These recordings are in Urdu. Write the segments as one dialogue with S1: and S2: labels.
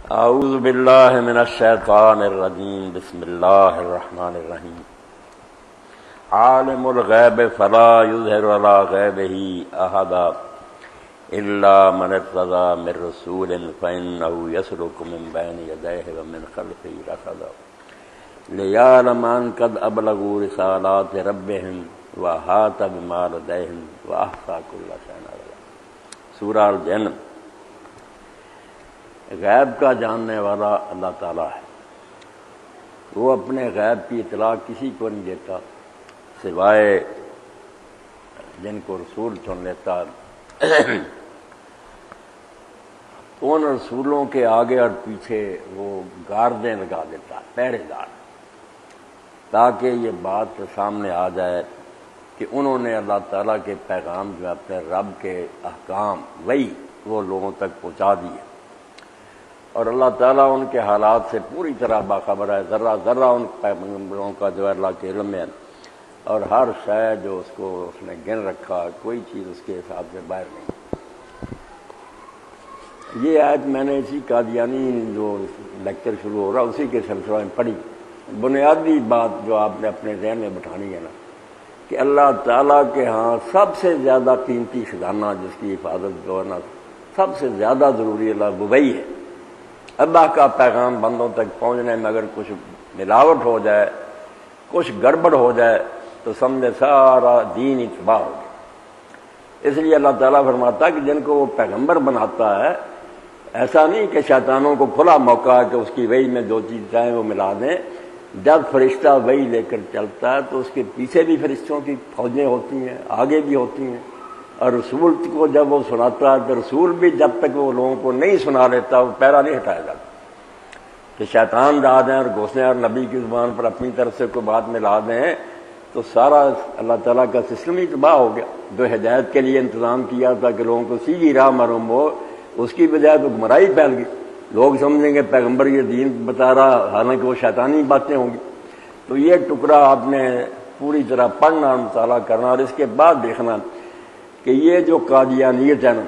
S1: اعوذ باللہ من الشیطان الرجیم بسم اللہ الرحمن الرحیم عالم الغیب فلا یظہر علی غیبہ احدا الا من ارتضی من رسول فانہ یسلک من بین یدیہ ومن خلفہ رصدا لیعلم ان قد ابلغوا رسالات ربہم واحاط بما لدیہم واحصی کل شیء عددا۔ سورہ الجن۔ غیب کا جاننے والا اللہ تعالیٰ ہے، وہ اپنے غیب کی اطلاع کسی کو نہیں دیتا سوائے جن کو رسول چن لیتا۔ ان رسولوں کے آگے اور پیچھے وہ گاردیں لگا دیتا، پہرے دار، تاکہ یہ بات سامنے آ جائے کہ انہوں نے اللہ تعالیٰ کے پیغام جو اپنے رب کے احکام وہی وہ لوگوں تک پہنچا دیے، اور اللہ تعالیٰ ان کے حالات سے پوری طرح باخبر ہے، ذرہ ذرہ ان پیغمبروں کا جو ہے اللہ کے علم میں، اور ہر شے جو اس نے گن رکھا، کوئی چیز اس کے حساب سے باہر نہیں۔ یہ آیت میں نے اسی قادیانی جو لیکچر شروع ہو رہا اسی کے سلسلہ میں پڑھی۔ بنیادی بات جو آپ نے اپنے ذہن میں بٹھانی ہے نا، کہ اللہ تعالیٰ کے ہاں سب سے زیادہ قیمتی خزانہ جس کی حفاظت جو ہے نا سب سے زیادہ ضروری اللہ وہی ہے۔ اللہ کا پیغام بندوں تک پہنچنے میں اگر کچھ ملاوٹ ہو جائے، کچھ گڑبڑ ہو جائے تو سمجھے سارا دین ہی تباہ ہو گیا۔ اس لیے اللہ تعالیٰ فرماتا ہے کہ جن کو وہ پیغمبر بناتا ہے، ایسا نہیں کہ شیطانوں کو کھلا موقع ہے کہ اس کی وحی میں جو چیز چاہیں وہ ملا دیں۔ جب فرشتہ وحی لے کر چلتا ہے تو اس کے پیچھے بھی فرشتوں کی فوجیں ہوتی ہیں، آگے بھی ہوتی ہیں، اور رسول کو جب وہ سناتا ہے تو رسول بھی جب تک وہ لوگوں کو نہیں سنا لیتا وہ پیرا نہیں ہٹایا جاتا۔ کہ شیطان ڈال دیں اور گھسیں اور نبی کی زبان پر اپنی طرف سے کوئی بات ملا دیں تو سارا اللہ تعالیٰ کا سسٹم ہی تباہ ہو گیا۔ جو ہدایت کے لیے انتظام کیا تھا کہ لوگوں کو سیدھی راہ معلوم ہو، اس کی بجائے تو گمراہی پھیل گئی۔ لوگ سمجھیں گے پیغمبر یہ دین بتا رہا، حالانکہ وہ شیطانی باتیں ہوں گی۔ تو یہ ٹکڑا آپ نے پوری طرح پڑھنا اور مطالعہ کرنا، اور اس کے بعد دیکھنا کہ یہ جو قادیانیت ہے نا،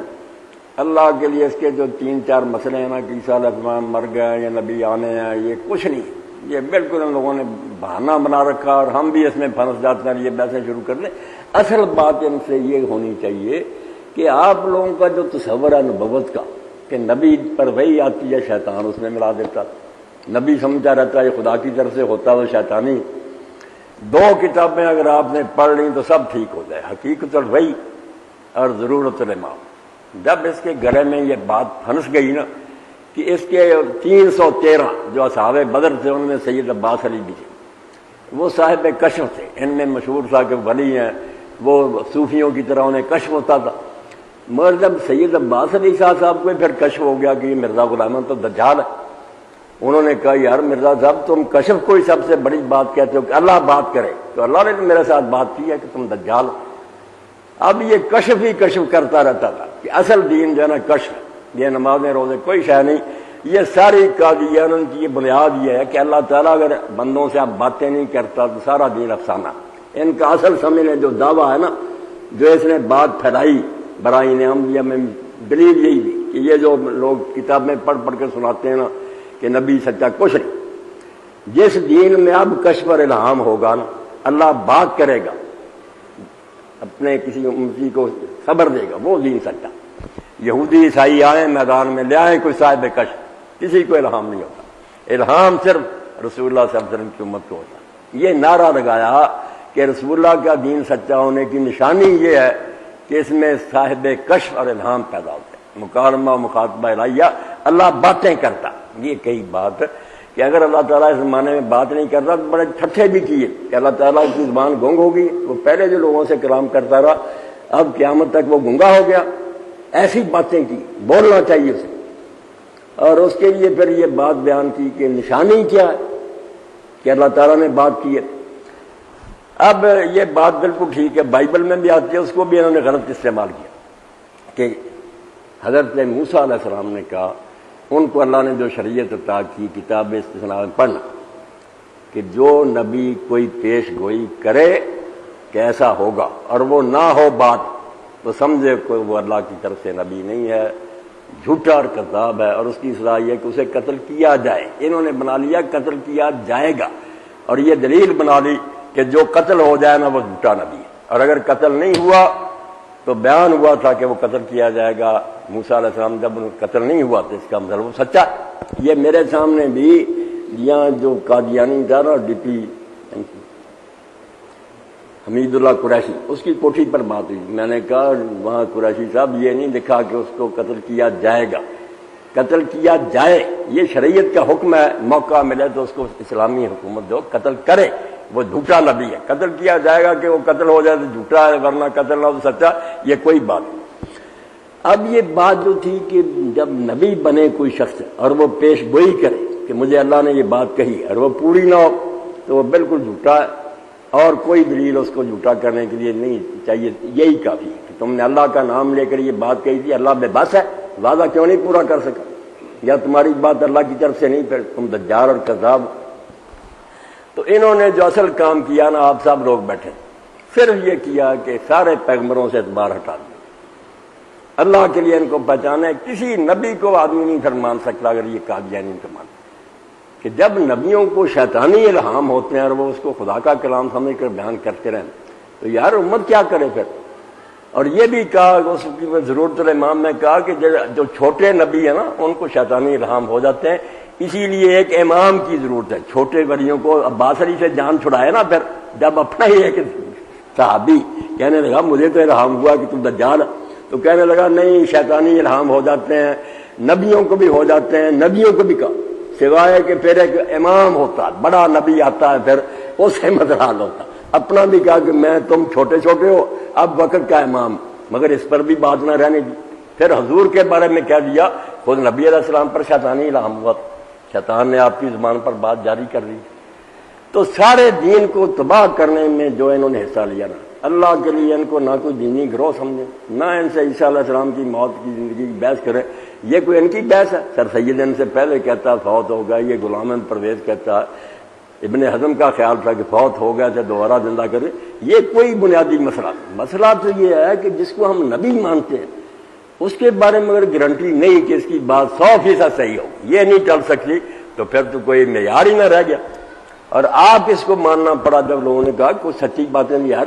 S1: اللہ کے لیے اس کے جو 3-4 مسئلے ہیں نا کہ عیسیٰ علیہ السلام مر گئے یا نبی آنے ہیں، یہ کچھ نہیں، یہ بالکل ان لوگوں نے بہانہ بنا رکھا، اور ہم بھی اس میں پھنس جاتے ہیں، یہ بحثیں شروع کر دیں۔ اصل بات ان سے یہ ہونی چاہیے کہ آپ لوگوں کا جو تصور ہے نبوت کا کہ نبی پر وہی آتی ہے، شیطان اس میں ملا دیتا، نبی سمجھا رہتا ہے خدا کی طرف سے ہوتا تو شیطانی۔ 2 کتابیں اگر آپ نے پڑھ لیں تو سب ٹھیک ہو جائے، حقیقت وہی اور ضرورت الامام۔ جب اس کے گلے میں یہ بات پھنس گئی نا کہ اس کے 313 جو اصحاب بدر تھے ان میں سید عباس علی بھی تھے، وہ صاحب کشف تھے، ان میں مشہور تھا کہ ولی ہیں، وہ صوفیوں کی طرح انہیں کشف ہوتا تھا۔ مگر جب سید عباس علی صاحب کو پھر کشف ہو گیا کہ یہ مرزا غلام تو دجال ہے، انہوں نے کہا یار مرزا صاحب تم کشف کوئی سب سے بڑی بات کہتے ہو کہ اللہ بات کرے، تو اللہ نے میرے ساتھ بات کی ہے کہ تم دجال ہو۔ اب یہ کشف ہی کشف کرتا رہتا تھا کہ اصل دین جو ہے نا کشف، یہ نمازیں روزے کوئی شے نہیں، یہ ساری قادیان کی یہ بنیاد یہ ہے کہ اللہ تعالیٰ اگر بندوں سے اب باتیں نہیں کرتا تو سارا دین افسانہ۔ ان کا اصل سمجھنے جو دعویٰ ہے نا، جو اس نے بات پھیلائی برائین انبیاء میں، دلیل یہی تھی کہ یہ جو لوگ کتاب میں پڑھ پڑھ کے سناتے ہیں نا کہ نبی سچا کچھ نہیں، جس دین میں اب کشف اور الہام ہوگا نا، اللہ بات کرے گا، اپنے کسی امتی کو خبر دے گا، وہ دین سچا۔ یہودی عیسائی آئیں میدان میں لے آئیں کوئی صاحب کشف، کسی کو الہام نہیں ہوتا، الہام صرف رسول اللہ صلی اللہ علیہ وسلم کی امت کو ہوتا۔ یہ نعرہ لگایا کہ رسول اللہ کا دین سچا ہونے کی نشانی یہ ہے کہ اس میں صاحب کشف اور الہام پیدا ہوتے ہیں، مکالمہ و مخاطبہ الہیہ، اللہ باتیں کرتا۔ یہ کئی بات کہ اگر اللہ تعالیٰ اس زمانے میں بات نہیں کر رہا تو بڑے ٹھٹھے بھی کیے کہ اللہ تعالیٰ کی زبان گنگ ہوگی، وہ پہلے جو لوگوں سے کلام کرتا رہا اب قیامت تک وہ گنگا ہو گیا، ایسی باتیں کی، بولنا چاہیے اسے۔ اور اس کے لیے پھر یہ بات بیان کی کہ نشانی کیا ہے کہ اللہ تعالیٰ نے بات کی ہے۔ اب یہ بات بالکل ٹھیک ہے، بائبل میں بھی آتی ہے، اس کو بھی انہوں نے غلط استعمال کیا کہ حضرت موسیٰ علیہ السلام نے کہا ان کو اللہ نے جو شریعت عطا کی کتاب استثناء میں پڑھنا کہ جو نبی کوئی پیش گوئی کرے کہ ایسا ہوگا اور وہ نہ ہو بات تو سمجھے کوئی وہ اللہ کی طرف سے نبی نہیں ہے، جھوٹا اور کذاب ہے، اور اس کی سزا یہ کہ اسے قتل کیا جائے۔ انہوں نے بنا لیا قتل کیا جائے گا، اور یہ دلیل بنا لی کہ جو قتل ہو جائے نا وہ جھوٹا نبی ہے، اور اگر قتل نہیں ہوا تو بیان ہوا تھا کہ وہ قتل کیا جائے گا۔ موسیٰ علیہ السلام جب قتل نہیں ہوا تو اس کا مطلب وہ سچا۔ یہ میرے سامنے بھی یہاں جو قادیانی تھا نا ڈی پی حمید اللہ قریشی، اس کی کوٹھی پر بات ہوئی، میں نے کہا وہاں قریشی صاحب یہ نہیں لکھا کہ اس کو قتل کیا جائے گا، قتل کیا جائے، یہ شریعت کا حکم ہے، موقع ملے تو اس کو اسلامی حکومت دو قتل کرے، وہ جھوٹا نبی ہے۔ قتل کیا جائے گا کہ وہ قتل ہو جائے تو جھوٹا ہے، ورنہ قتل نہ ہو تو سچا، یہ کوئی بات نہیں۔ اب یہ بات جو تھی کہ جب نبی بنے کوئی شخص اور وہ پیش گوئی کرے کہ مجھے اللہ نے یہ بات کہی اور وہ پوری نہ ہو تو وہ بالکل جھوٹا ہے، اور کوئی دلیل اس کو جھوٹا کرنے کے لیے نہیں چاہیے، یہی کافی ہے کہ تم نے اللہ کا نام لے کر یہ بات کہی تھی، اللہ بے بس ہے، وعدہ کیوں نہیں پورا کر سکا، یا تمہاری بات اللہ کی طرف سے نہیں، پھر تم دجال اور کذاب۔ تو انہوں نے جو اصل کام کیا نا، آپ سب لوگ بیٹھے، صرف یہ کیا کہ سارے پیغمبروں سے اعتبار ہٹا دیا، اللہ کے لیے ان کو پہچانا ہے۔ کسی نبی کو آدمی نہیں پھر مان سکتا اگر یہ قادیانی نہیں مان، کہ جب نبیوں کو شیطانی الہام ہوتے ہیں اور وہ اس کو خدا کا کلام سمجھ کر بیان کرتے رہیں تو یار امت کیا کرے پھر۔ اور یہ بھی کہا اس کی ضرورت الامام میں کہا کہ جو چھوٹے نبی ہیں نا ان کو شیطانی الہام ہو جاتے ہیں، اسی لیے ایک امام کی ضرورت ہے۔ چھوٹے ولیوں کو عباس علی سے جان چھڑائے نا، پھر جب اپنا ہی ایک صحابی کہنے لگا مجھے تو الہام ہوا کہ تم دجال، تو کہنے لگا نہیں شیطانی الہام ہو جاتے ہیں، نبیوں کو بھی ہو جاتے ہیں، نبیوں کو بھی کہا، سوائے کہ پھر ایک امام ہوتا، بڑا نبی آتا ہے پھر اسے مدحال ہوتا۔ اپنا بھی کہا کہ میں تم چھوٹے چھوٹے ہو، اب وقت کا امام، مگر اس پر بھی بات نہ رہنے دی۔ پھر حضور کے بارے میں کہہ دیا خود نبی علیہ السلام پر شیطانی الہام ہوا، شیطان نے آپ کی زبان پر بات جاری کر دی۔ تو سارے دین کو تباہ کرنے میں جو انہوں نے حصہ لیا نا، اللہ کے لیے ان کو نہ کوئی دینی گروہ سمجھے، نہ ان سے عیسیٰ علیہ السلام کی موت کی زندگی کی بحث کرے، یہ کوئی ان کی بحث ہے؟ سر سید ان سے پہلے کہتا فوت ہو گیا، یہ غلام احمد پرویز کہتا، ابن حزم کا خیال تھا کہ فوت ہو گیا تھا دوبارہ زندہ کرے، یہ کوئی بنیادی مسئلہ تو یہ ہے کہ جس کو ہم نبی مانتے ہیں اس کے بارے میں اگر گارنٹی نہیں کہ اس کی بات 100% صحیح ہو، یہ نہیں چل سکتی، تو پھر تو کوئی معیار ہی نہ رہ گیا۔ اور آپ اس کو ماننا پڑا جب لوگوں نے کہا کوئی سچی باتیں نہیں، یار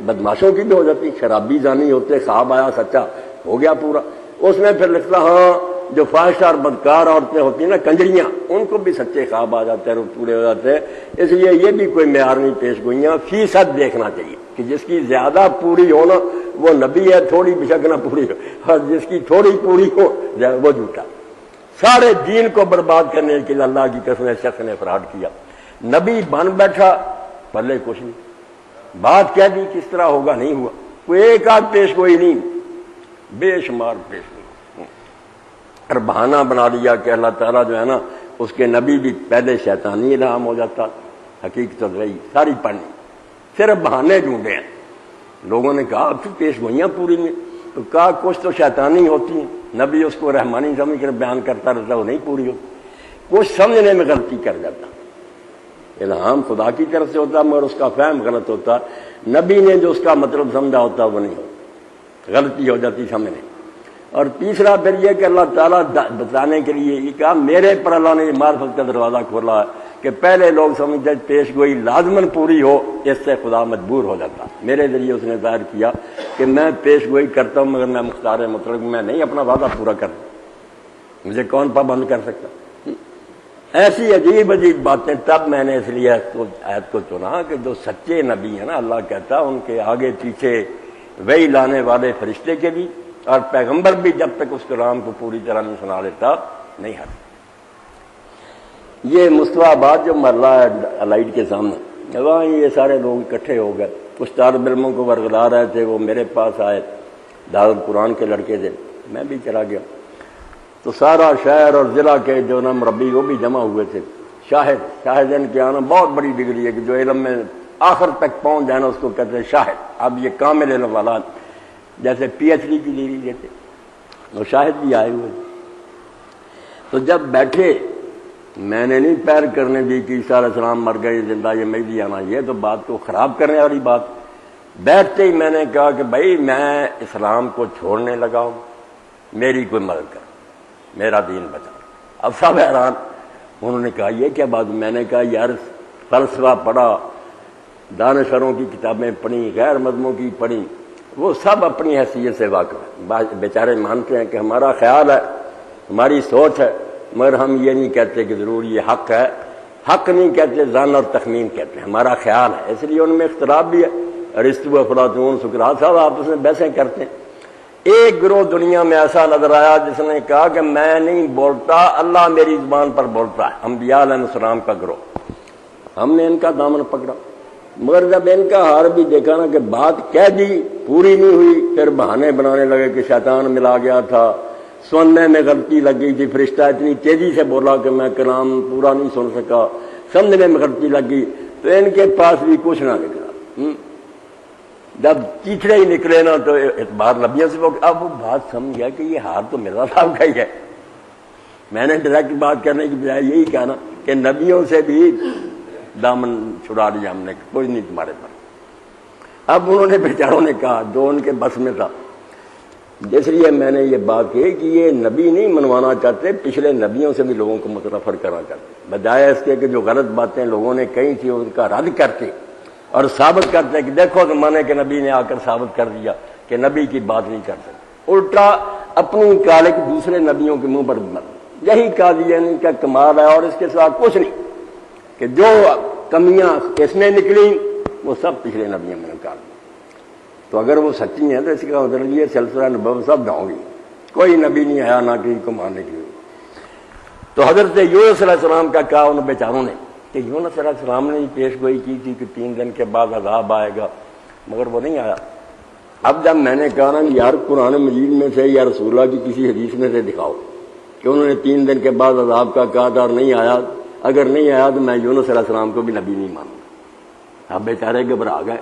S1: بدماشوں کی بھی ہو جاتی، شرابی زانی ہوتے، خواب آیا سچا ہو گیا پورا، اس میں پھر لکھتا ہاں جو فاحشہ اور بدکار عورتیں ہوتی ہیں نا کنجریاں، ان کو بھی سچے خواب آ جاتے ہیں اور پورے ہو جاتے ہیں۔ اس لیے یہ بھی کوئی معیار نہیں پیش گوئیاں، فیصد دیکھنا چاہیے کہ جس کی زیادہ پوری ہو نا وہ نبی ہے، تھوڑی بشک نہ پوری ہو، اور جس کی تھوڑی پوری ہو وہ جھوٹا۔ سارے دین کو برباد کرنے کے لیے اللہ کی قسم شخص نے فراڈ کیا، نبی بن بیٹھا پلے کچھ نہیں، بات کہہ دی کس طرح ہوگا نہیں ہوا، کوئی ایک آدھ پیش گوئی نہیں، بے شمار پیش گوئی، اور بہانہ بنا لیا کہ اللہ تعالیٰ جو ہے نا اس کے نبی بھی پہلے شیطانی الہام ہو جاتا، حقیقت رہی ساری پڑھنی، صرف بہانے ڈھونڈے ہیں۔ لوگوں نے کہا اب تو پیش گوئیاں پوری نہیں، تو کہا کچھ تو شیطانی ہوتی ہیں، نبی اس کو رحمانی سمجھ کر بیان کرتا رہتا، وہ نہیں پوری ہوتی، کچھ سمجھنے میں غلطی کر جاتا، الہام خدا کی طرف سے ہوتا مگر اس کا فہم غلط ہوتا، نبی نے جو اس کا مطلب سمجھا ہوتا وہ نہیں ہوتا، غلطی ہو جاتی سمجھنے۔ اور تیسرا پھر یہ کہ اللہ تعالیٰ بتانے کے لیے یہ کہا میرے پر اللہ نے یہ معرفت کا دروازہ کھولا ہے کہ پہلے لوگ سمجھتے پیش گوئی لازماً پوری ہو، اس سے خدا مجبور ہو جاتا، میرے ذریعے اس نے ظاہر کیا کہ میں پیش گوئی کرتا ہوں مگر میں مختار مطلق میں نہیں اپنا وعدہ پورا کرتا، مجھے کون پابند کر سکتا۔ ایسی عجیب عجیب باتیں، تب میں نے اس لیے آیت کو چنا کہ جو سچے نبی ہیں نا، اللہ کہتا ان کے آگے پیچھے وہی لانے والے فرشتے کے بھی، اور پیغمبر بھی جب تک اس کلام کو پوری طرح نہیں سنا لیتا نہیں ہٹ۔ یہ مصطفیٰ آباد جو محلہ ہے لائٹ کے سامنے، وہاں یہ سارے لوگ اکٹھے ہو گئے، کچھ طالب علموں کو ورگلا رہے تھے، وہ میرے پاس آئے، دارالقرآن کے لڑکے تھے، میں بھی چلا گیا، تو سارا شہر اور ضلع کے جو نا مربی وہ بھی جمع ہوئے تھے، شاہد ان کے آنا بہت بڑی ڈگری ہے کہ جو علم میں آخر تک پہنچ جائے نا اس کو کہتے ہیں شاہد۔ اب یہ کامل علم والا جیسے پی ایچ ڈی کی ڈگری دیتے، وہ شاہد بھی آئے ہوئے، تو جب بیٹھے میں نے نہیں پیر کرنے دی کہ عیسیٰ علیہ السلام مر گئے زندہ یہ مہدی آنا، یہ تو بات کو خراب کرنے والی بات۔ بیٹھتے ہی میں نے کہا کہ بھائی میں اسلام کو چھوڑنے لگا ہوں، میری کوئی مدد کر، میرا دین بچا۔ اب سب حیران، انہوں نے کہا یہ کیا بات؟ میں نے کہا یار فلسفہ پڑھا، دانشوروں کی کتابیں پڑھی، غیر مذہبوں کی پڑھی، وہ سب اپنی حیثیت سے واقف ہیں، بیچارے مانتے ہیں کہ ہمارا خیال ہے، ہماری سوچ ہے، مگر ہم یہ نہیں کہتے کہ ضرور یہ حق ہے، حق نہیں کہتے، ظن اور تخمین کہتے ہیں، ہمارا خیال ہے۔ اس لیے ان میں اختلاف بھی ہے، ارسطو، افلاطون، سقراط صاحب آپس میں بحثیں کرتے ہیں۔ ایک گروہ دنیا میں ایسا نظر آیا جس نے کہا کہ میں نہیں بولتا، اللہ میری زبان پر بولتا ہے، انبیاء علیہ السلام کا گروہ۔ ہم نے ان کا دامن پکڑا، مگر جب ان کا ہار بھی دیکھا نا کہ بات کہہ دی پوری نہیں ہوئی، پھر بہانے بنانے لگے کہ شیطان ملا گیا تھا، سننے میں غلطی لگ گئی تھی، فرشتہ اتنی تیزی سے بولا کہ میں کلام پورا نہیں سن سکا، سمجھنے میں غلطی لگ گئی، تو ان کے پاس بھی کچھ نہ نکلا۔ جب چیچڑے ہی نکلے نا تو اعتبار نبیوں سے، اب وہ بات سمجھ گیا کہ یہ ہار تو مرزا صاحب کا ہی ہے۔ میں نے ڈائریکٹ بات کرنے کی بجائے یہی کہا نا کہ نبیوں سے بھی دامن چھڑا لیا ہم نے، کوئی نہیں تمہارے پاس۔ اب انہوں نے بیچاروں نے کہا جو ان کے بس میں تھا، اس لیے میں نے یہ بات کہی کہ یہ نبی نہیں منوانا چاہتے، پچھلے نبیوں سے بھی لوگوں کو متنفر کرنا چاہتے، بجائے اس کے کہ جو غلط باتیں لوگوں نے کہی تھی ان کا رد کرتے اور ثابت کرتے کہ دیکھو زمانے کے نبی نے آ کر ثابت کر دیا کہ نبی کی بات نہیں کر سکتے، الٹا اپنی کالک دوسرے نبیوں کے منہ پر مر۔ یہی قادیانی کا کمال ہے، اور اس کے ساتھ کچھ نہیں، کہ جو کمیاں اس میں نکلی وہ سب پچھلے نبیوں میں نکال دی۔ تو اگر وہ سچی ہیں تو اس کا مطلب یہ سلسلہ نبوت سب ڈاؤں گی، کوئی نبی نہیں آیا نہ کسی کو ماننے کی۔ تو حضرت یونس علیہ السلام کا کہا ان بیچاروں نے کہ یونس علیہ السلام نے پیش گوئی کی تھی کہ 3 دن کے بعد عذاب آئے گا، مگر وہ نہیں آیا۔ اب جب میں نے کہا نا یار قرآن مجید میں سے یا رسول اللہ کی کسی حدیث میں سے دکھاؤ کہ انہوں نے 3 دن کے بعد عذاب کا کہا تھا اور نہیں آیا، اگر نہیں آیا تو میں یونس علیہ السلام کو بھی نبی نہیں مانوں گا۔ اب بیچارے گھبرا گئے،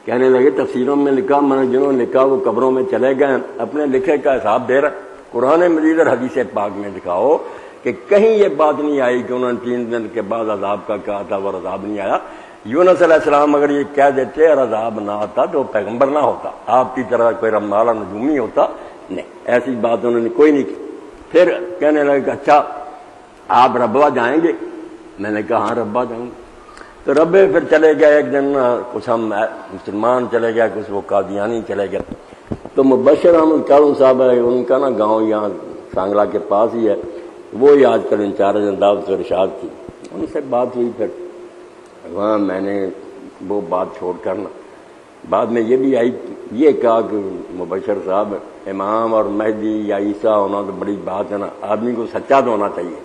S1: کہنے لگے تفسیروں میں لکھا، میں جنہوں نے لکھا وہ قبروں میں چلے گئے، اپنے لکھے کا حساب دے رہا۔ قرآن مجید اور حدیث پاک میں دکھاؤ کہ کہیں یہ بات نہیں آئی کہ انہوں نے 3 دن کے بعد عذاب کا کہا تھا اور عذاب نہیں آیا۔ یونس علیہ السلام اگر یہ کہہ دیتے اور عذاب نہ آتا تو پیغمبر نہ ہوتا، آپ کی طرح کوئی رمالہ نجومی ہوتا نہیں، ایسی بات انہوں نے کوئی نہیں کی۔ پھر کہنے لگے کہ اچھا آپ ربوہ جائیں گے؟ میں نے کہا ہاں ربوہ جاؤں گا۔ تو ربے پھر چلے گئے، ایک دن کچھ ہم مسلمان چلے گئے، کچھ وہ قادیانی چلے گئے۔ تو مبشر احمد کارون صاحب ہے، ان کا نا گاؤں یہاں سانگلہ کے پاس ہی ہے، وہی آج کل انچارج دعوت و ارشاد تھی، ان سے بات ہوئی۔ پھر وہاں میں نے وہ بات چھوڑ کر نا بعد میں یہ بھی آئی، یہ کہا کہ مبشر صاحب امام اور مہدی یا عیسیٰ ہونا تو بڑی بات ہے نا، آدمی کو سچا تو ہونا چاہیے،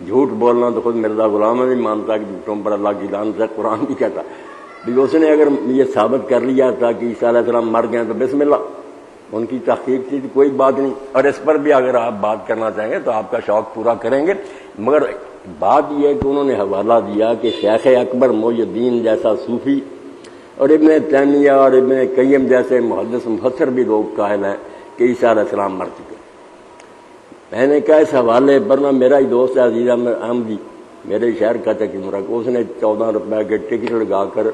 S1: جھوٹ بولنا تو خود مرزا غلام نہیں مانتا کہ جھوٹوں پر اللہ کی لعنت ہے، قرآن بھی کہتا ہے۔ اس نے اگر یہ ثابت کر لیا تھا کہ عیسیٰ علیہ السلام مر گئے تو بسم اللہ، ان کی تحقیق تھی، کوئی بات نہیں۔ اور اس پر بھی اگر آپ بات کرنا چاہیں گے تو آپ کا شوق پورا کریں گے، مگر بات یہ ہے کہ انہوں نے حوالہ دیا کہ شیخ اکبر محی الدین جیسا صوفی اور ابن تیمیہ اور ابن قیم جیسے محدث مفسر بھی لوگ قائل ہیں کہ عیسیٰ علیہ السلام مر چکے۔ میں نے کہا اس حوالے پر نا میرا ہی دوست ہے عزیز احمدی، میرے شہر کا تقریباً، اس نے 14 روپے کے ٹکٹ لگا کر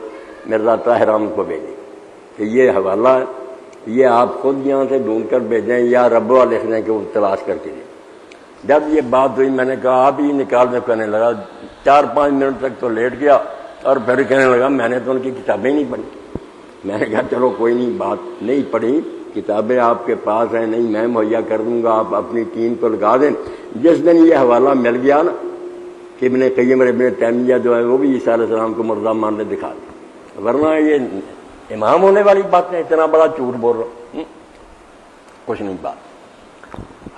S1: مرزا طاہر احمد کو بھیجی کہ یہ حوالہ ہے، یہ آپ خود یہاں سے ڈھونڈ کر بھیجیں یا ربوہ لکھ دیں کہ وہ تلاش کر کے دیں۔ جب یہ بات ہوئی میں نے کہا آپ ہی نکال میں، کہنے لگا 4-5 منٹ تک تو لیٹ گیا اور پھر کہنے لگا میں نے تو ان کی کتابیں نہیں پڑھی۔ میں نے کہا چلو کوئی نہیں، بات نہیں پڑھی، کتابیں آپ کے پاس ہیں، نہیں میں مہیا کر دوں گا، آپ اپنی ٹیم کو لگا دیں۔ جس دن یہ حوالہ مل گیا نا کہ ابن قیم اور ابن تیمیہ جو ہے وہ بھی عیسیٰ علیہ السلام کو مردہ ماننے دکھا دیں، ورنہ یہ امام ہونے والی بات ہے، اتنا بڑا جھوٹ بول رہا ہوں، کچھ نہیں بات۔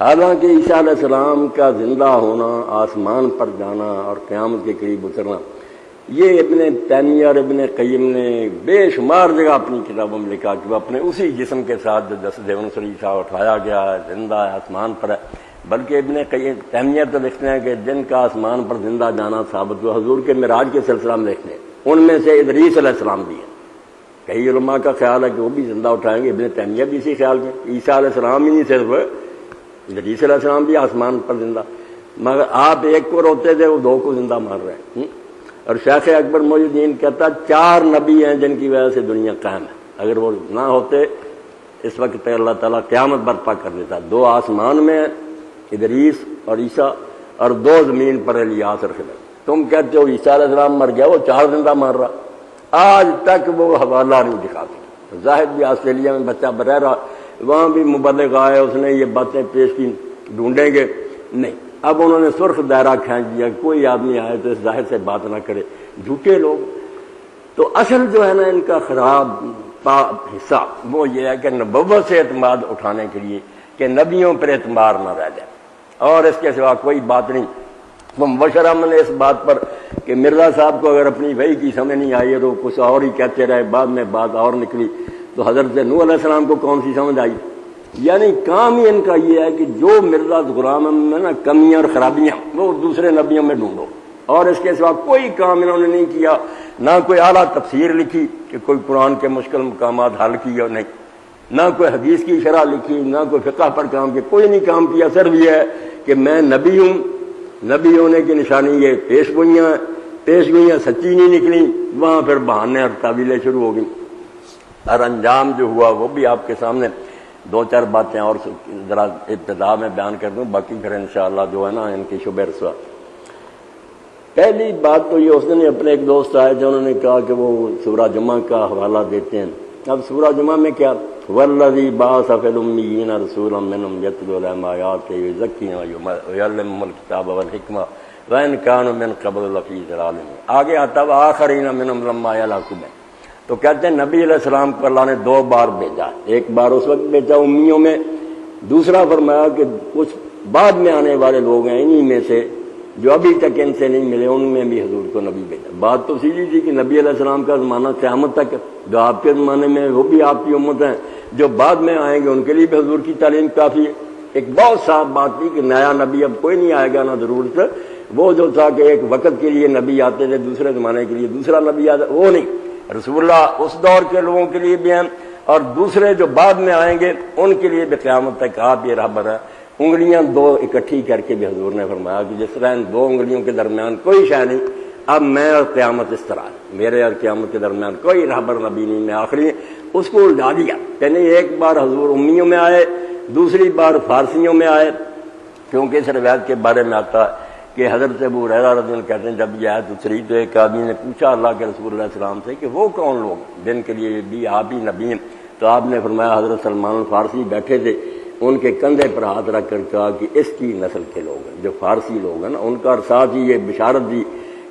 S1: حالانکہ عیسیٰ علیہ السلام کا زندہ ہونا، آسمان پر جانا اور قیامت کے قریب اترنا، یہ ابن تیمیہ اور ابن قیم نے بے شمار جگہ اپنی کتابوں میں لکھا کہ وہ اپنے اسی جسم کے ساتھ جو جسد عنصری عیسیٰ اٹھایا گیا ہے، زندہ ہے، آسمان پر ہے۔ بلکہ ابن قیم تیمیہ تو لکھتے ہیں کہ جن کا آسمان پر زندہ جانا ثابت ہوا حضور کے معراج کے سلسلہ میں لکھتے ہیں، ان میں سے ادریس علیہ السلام بھی ہے۔ کئی علماء کا خیال ہے کہ وہ بھی زندہ اٹھائیں گے، ابن تیمیہ بھی اسی خیال میں، عیسیٰ علیہ السلام ہی نہیں صرف، ادریس علیہ السلام بھی آسمان پر زندہ، مگر آپ ایک کو روتے تھے، وہ 2 کو زندہ مار رہے ہیں۔ اور شیخ اکبر محی الدین کہتا 4 نبی ہیں جن کی وجہ سے دنیا قائم ہے، اگر وہ نہ ہوتے اس وقت تک اللہ تعالیٰ قیامت برپا کر دیتا۔ 2 آسمان میں ہیں ادریس اور عیسیٰ، اور 2 زمین پر الیاس اور خضر۔ تم کہتے ہو عیسیٰ علیہ السلام مر گیا، وہ 4 زندہ مار رہا، آج تک وہ حوالہ نہیں دکھاتے۔ زاہد بھی آسٹریلیا میں بچہ رہ رہا، وہاں بھی مبلغ آئے، اس نے یہ باتیں پیش کی، ڈھونڈیں گے نہیں۔ اب انہوں نے سرخ دائرہ کھینچ دیا، کوئی آدمی آئے تو اس ظاہر سے بات نہ کرے، جھوٹے لوگ۔ تو اصل جو ہے نا ان کا خراب حصہ وہ یہ ہے کہ نبوت سے اعتماد اٹھانے کے لیے کہ نبیوں پر اعتماد نہ رہ جائے، اور اس کے سوا کوئی بات نہیں۔ وہ مبشرہ میں نے اس بات پر کہ مرزا صاحب کو اگر اپنی وحی کی سمجھ نہیں آئی ہے تو کچھ اور ہی کہتے رہے، بعد میں بات اور نکلی، تو حضرت نوح علیہ السلام کو کون سی سمجھ آئی؟ یعنی کام ہی ان کا یہ ہے کہ جو مرزا غلام میں نا کمیاں اور خرابیاں وہ دوسرے نبیوں میں ڈھونڈو، اور اس کے سوا کوئی کام انہوں نے نہیں کیا۔ نہ کوئی اعلیٰ تفسیر لکھی کہ کوئی قرآن کے مشکل مقامات حل کیے، نہیں، نہ کوئی حدیث کی شرح لکھی، نہ کوئی فقہ پر کام کیا، کوئی نہیں کام کیا۔ صرف یہ ہے کہ میں نبی ہوں، نبی ہونے کی نشانی یہ پیش گوئیاں سچی نہیں نکلی، وہاں پھر بہانے اور تعویلیں شروع ہو گئیں، اور انجام جو ہوا وہ بھی آپ کے سامنے 2-4 باتیں اور ذرا ابتدا میں بیان کر دوں، باقی پھر انشاءاللہ جو ہے نا ان کی شبہ رسوا۔ پہلی بات تو یہ، اس دن اپنے ایک دوست آئے تھے، انہوں نے کہا کہ وہ سورہ جمعہ کا حوالہ دیتے ہیں۔ اب سورہ جمعہ میں کیا، والذی بعث فی الامیین رسولا منہم یتلو علیہم آیاتہ ویزکیہم ویعلمہم الکتاب والحکمہ وإن كانوا من قبل لفی ضلال مبین۔ آگے آتا ہے وآخرین منہم لما یلحقوا بہم۔ تو کہتے ہیں نبی علیہ السلام کو اللہ نے 2 بار بھیجا، ایک بار اس وقت بھیجا امیوں میں، دوسرا فرمایا کہ کچھ بعد میں آنے والے لوگ ہیں انہی میں سے جو ابھی تک ان سے نہیں ملے، ان میں بھی حضور کو نبی بھیجا۔ بات تو سیدھی تھی کہ نبی علیہ السلام کا زمانہ قیامت تک، جو آپ کے زمانے میں وہ بھی آپ کی امت ہیں، جو بعد میں آئیں گے ان کے لیے بھی حضور کی تعلیم کافی ہے۔ ایک بہت صاف بات تھی کہ نیا نبی اب کوئی نہیں آئے گا، نہ ضرورت۔ وہ جو تھا کہ ایک وقت کے لیے نبی آتے تھے، دوسرے زمانے کے لیے دوسرا نبی آتا، وہ نہیں، رسول اللہ اس دور کے لوگوں کے لیے بھی ہیں، اور دوسرے جو بعد میں آئیں گے ان کے لیے بھی قیامت تک آپ یہ رہبر ہے۔ انگلیاں 2 اکٹھی کر کے بھی حضور نے فرمایا کہ جس طرح ان 2 انگلیوں کے درمیان کوئی شے نہیں، اب میں اور قیامت اس طرح، میرے اور قیامت کے درمیان کوئی رہبر نبی نہیں، میں آخری۔ اس کو الجھا دیا کہ نہیں، ایک بار حضور امیوں میں آئے، دوسری بار فارسیوں میں آئے، کیونکہ اس روایت کے بارے میں آتا ہے کہ حضرت ابو ہریرہ رضی اللہ عنہ کہتے ہیں جب یہ آیت اتری تو ایک آدمی نے پوچھا اللہ کے رسول علیہ السلام سے کہ وہ کون لوگ جن کے لیے بھی آپ ہی نبی ہیں؟ تو آپ نے فرمایا حضرت سلمان الفارسی بیٹھے تھے، ان کے کندھے پر ہاتھ رکھ کر کہا کہ اس کی نسل کے لوگ ہیں، جو فارسی لوگ ہیں نا ان کا، اور ساتھ ہی یہ بشارت دی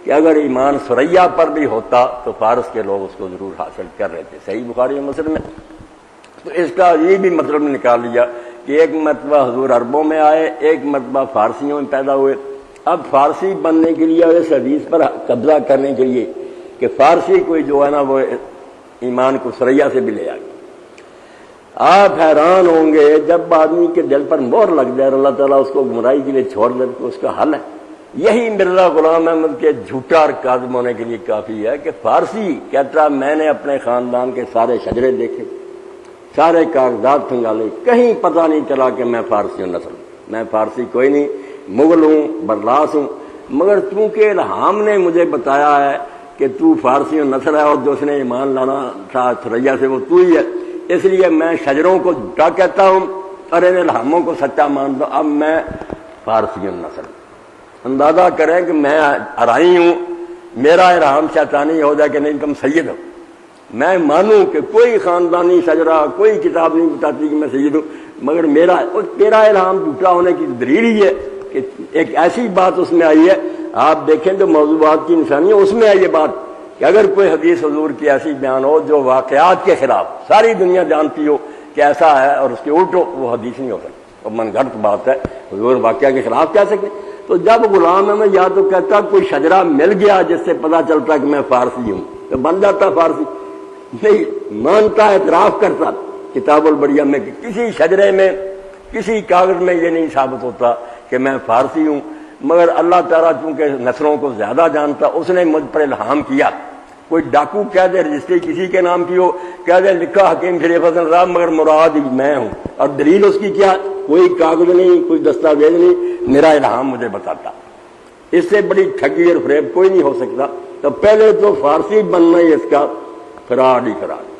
S1: کہ اگر ایمان ثریا پر بھی ہوتا تو فارس کے لوگ اس کو ضرور حاصل کر رہے تھے۔ صحیح بخاری و مسلم میں۔ تو اس کا یہ بھی مطلب نکال لیا کہ ایک مرتبہ حضور عربوں میں آئے، ایک مرتبہ فارسیوں میں پیدا ہوئے۔ اب فارسی بننے کے لیے اور اس حدیث پر قبضہ کرنے کے لیے کہ فارسی کوئی جو ہے نا وہ ایمان کو ثریا سے بھی لے آئے، آپ حیران ہوں گے جب آدمی کے دل پر مہر لگ جائے اور اللہ تعالیٰ اس کو گمراہی کے لیے چھوڑ دے تو اس کا حل ہے۔ یہی مرزا غلام احمد کے جھوٹا اور کاذب ہونے کے لیے کافی ہے کہ فارسی کہتا میں نے اپنے خاندان کے سارے شجرے دیکھے، سارے کاغذات کھنگالے، کہیں پتہ نہیں چلا کہ میں فارسی ہوں نسل، میں فارسی کوئی نہیں، مغل ہوں، برلاس ہوں، مگر چونکہ الہام نے مجھے بتایا ہے کہ تو فارسی ہوں نسل ہے اور جو اس نے ایمان لانا تھا ثریا سے وہ تو ہی ہے، اس لیے میں شجروں کو جھوٹا کہتا ہوں اور ان الہاموں کو سچا مانتا ہوں۔ اب میں فارسی ہوں نسل، اندازہ کریں کہ میں ارائی ہوں، میرا الہام شیطانی ہو جائے کہ نہیں تم سید ہو، میں مانوں کہ کوئی خاندانی شجرہ کوئی کتاب نہیں بتاتی کہ میں سید ہوں، مگر میرا الہام جھوٹا ہونے کی دلیل ہی ہے کہ ایک ایسی بات اس میں آئی ہے۔ آپ دیکھیں جو موضوعات کی نشانی ہے اس میں ہے یہ بات کہ اگر کوئی حدیث حضور کی ایسی بیان ہو جو واقعات کے خلاف ساری دنیا جانتی ہو کہ ایسا ہے اور اس کے الٹ ہو، وہ حدیث نہیں ہو سکتی، اور من گھڑت بات ہے، حضور واقعہ کے خلاف کہہ سکتے۔ تو جب غلام ہے میں یا تو کہتا کوئی شجرا مل گیا جس سے پتا چلتا کہ میں فارسی ہوں تو بن جاتا فارسی، نہیں مانتا اعتراف کرتا کتاب البریہ میں کہ کسی شجرے میں کسی کاغذ میں یہ نہیں ثابت ہوتا کہ میں فارسی ہوں، مگر اللہ تعالیٰ چونکہ نسلوں کو زیادہ جانتا اس نے مجھ پر الہام کیا۔ کوئی ڈاکو کہہ دے رجسٹری کسی کے نام کی ہو، کہہ دے لکھا حکیم شریف حسن صاحب مگر مراد میں ہوں، اور دلیل اس کی کیا، کوئی کاغذ نہیں کوئی دستاویز نہیں، میرا الہام مجھے بتاتا۔ اس سے بڑی ٹھگی اور فریب کوئی نہیں ہو سکتا۔ تو پہلے تو فارسی بننا ہی اس کا فراڈ ہی فراڈ،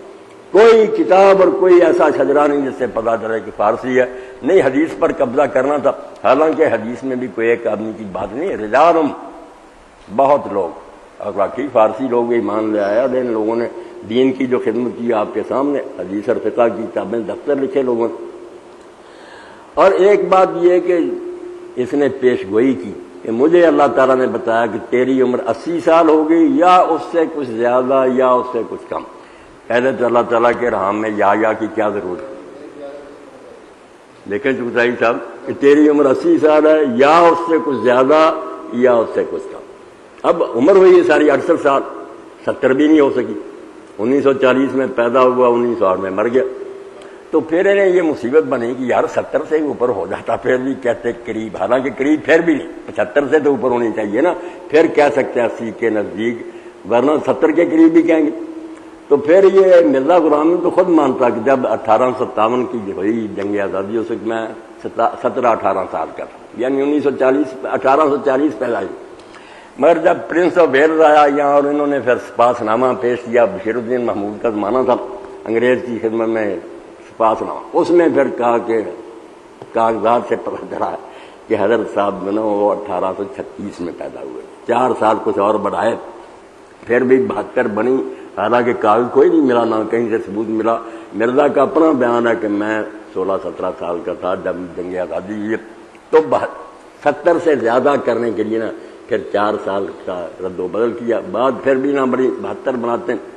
S1: کوئی کتاب اور کوئی ایسا شجرا نہیں جس سے پتا چلے کہ فارسی ہے۔ نہیں حدیث پر قبضہ کرنا تھا، حالانکہ حدیث میں بھی کوئی ایک آدمی کی بات نہیں ہے، رجالم بہت لوگ، اور واقعی فارسی لوگ ایمان لے آیا، ان لوگوں نے دین کی جو خدمت کی آپ کے سامنے، حدیث اور فقہ کی کتابیں دفتر لکھے لوگوں نے۔ اور ایک بات یہ ہے کہ اس نے پیش گوئی کی کہ مجھے اللہ تعالیٰ نے بتایا کہ تیری عمر 80 سال ہوگی یا اس سے کچھ زیادہ یا اس سے کچھ کم۔ پہلے تو اللہ تعالیٰ کے رحم میں یا کی کیا ضرورت ہے؟ لیکن چکتائی صاحب کہ تیری عمر 80 سال ہے یا اس سے کچھ زیادہ یا اس سے کچھ کم۔ اب عمر ہوئی ہے ساری 68 سال، 70 بھی نہیں ہو سکی۔ 1940 میں پیدا ہوا، 1908 میں مر گیا۔ تو پھر انہیں یہ مصیبت بنی کہ یار 70 سے اوپر ہو جاتا، پھر بھی کہتے قریب، حالانکہ قریب پھر بھی نہیں، 75 سے تو اوپر ہونی چاہیے نا، پھر کہہ سکتے ہیں 80 کے نزدیک، ورنہ 70 کے قریب بھی کہیں گے۔ تو پھر یہ مرزا غلام تو خود مانتا کہ جب 1857 کی ہوئی جنگ آزادی، اس وقت میں 17-18 سال کا تھا، یعنی 1840 پیدا ہوئی۔ مگر جب پرنس آف ویلز آیا یہاں اور انہوں نے پھر سپاس نامہ پیش کیا، بشیر الدین محمود کا زمانہ تھا، انگریز کی خدمت میں سپاس نامہ، اس میں پھر کہا کہ کاغذات سے پتہ چلا ہے کہ حضرت صاحب جو نا وہ 1836 میں پیدا ہوئے، 4 سال کچھ اور بڑھائے، پھر بھی 72 بنی، حالانکہ کاغذ کوئی نہیں ملا، نہ کہیں سے ثبوت ملا۔ مرزا کا اپنا بیان ہے کہ میں 16-17 سال کا تھا جب جنگ آزادی ہوئی، تو 70 سے زیادہ کرنے کے لیے نا پھر 4 سال کا رد و بدل کیا، بعد پھر بھی نہ بڑی 72 بناتے ہیں۔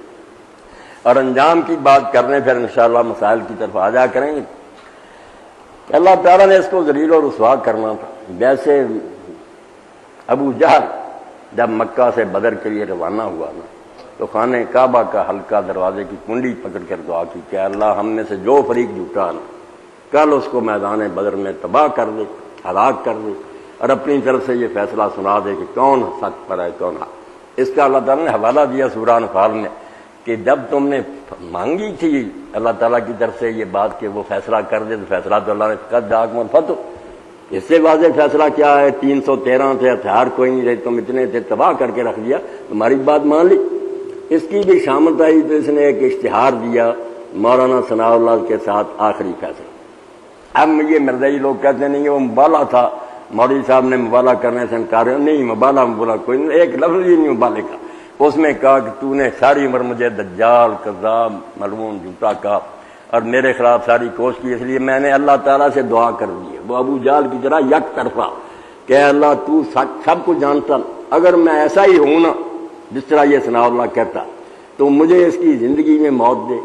S1: اور انجام کی بات کرنے پھر انشاءاللہ مسائل کی طرف آ جا کریں گے۔ اللہ تعالیٰ نے اس کو ذلیل و رسوا کرنا تھا۔ جیسے ابو جہل جب مکہ سے بدر کے لیے روانہ ہوا نا، تو خانہ کعبہ کا حلقہ دروازے کی کنڈی پکڑ کر دعا کی کہ اللہ ہم میں سے جو فریق جھوٹا نا، کل اس کو میدان بدر میں تباہ کر دے، ہلاک کر دے، اور اپنی طرف سے یہ فیصلہ سنا دے کہ کون سچ پر ہے کون حق۔ اس کا اللہ تعالیٰ نے حوالہ دیا سورہ انفال میں کہ جب تم نے مانگی تھی اللہ تعالیٰ کی طرف سے یہ بات کہ وہ فیصلہ کر دے، تو فیصلہ تو اللہ نے قد جاءکم الفتح، اس سے واضح فیصلہ کیا ہے؟ 313 تھے، ہتھیار کوئی نہیں رہے، تم اتنے تھے، تباہ کر کے رکھ دیا، تمہاری بات مان لی۔ اس کی بھی شامت آئی تو اس نے ایک اشتہار دیا مولانا ثناء اللہ کے ساتھ آخری فیصلہ۔ اب یہ مرزائی لوگ کہتے نہیں وہ مبالغہ تھا، مولوی صاحب نے مبالغہ کرنے سے انکار نہیں، مبالغہ کوئی نہیں، ایک لفظ ہی نہیں مبالغے کا۔ اس میں کہا کہ تو نے ساری عمر مجھے دجال، کذاب، ملعون، جھوٹا کہا اور میرے خلاف ساری کوشش کی، اس لیے میں نے اللہ تعالیٰ سے دعا کر دی ہے، وہ ابو جہل کی طرح یک طرفہ کہ اللہ تو سب کو جانتا، اگر میں ایسا ہی ہوں نا جس طرح یہ ثناء اللہ کہتا، تو مجھے اس کی زندگی میں موت دے،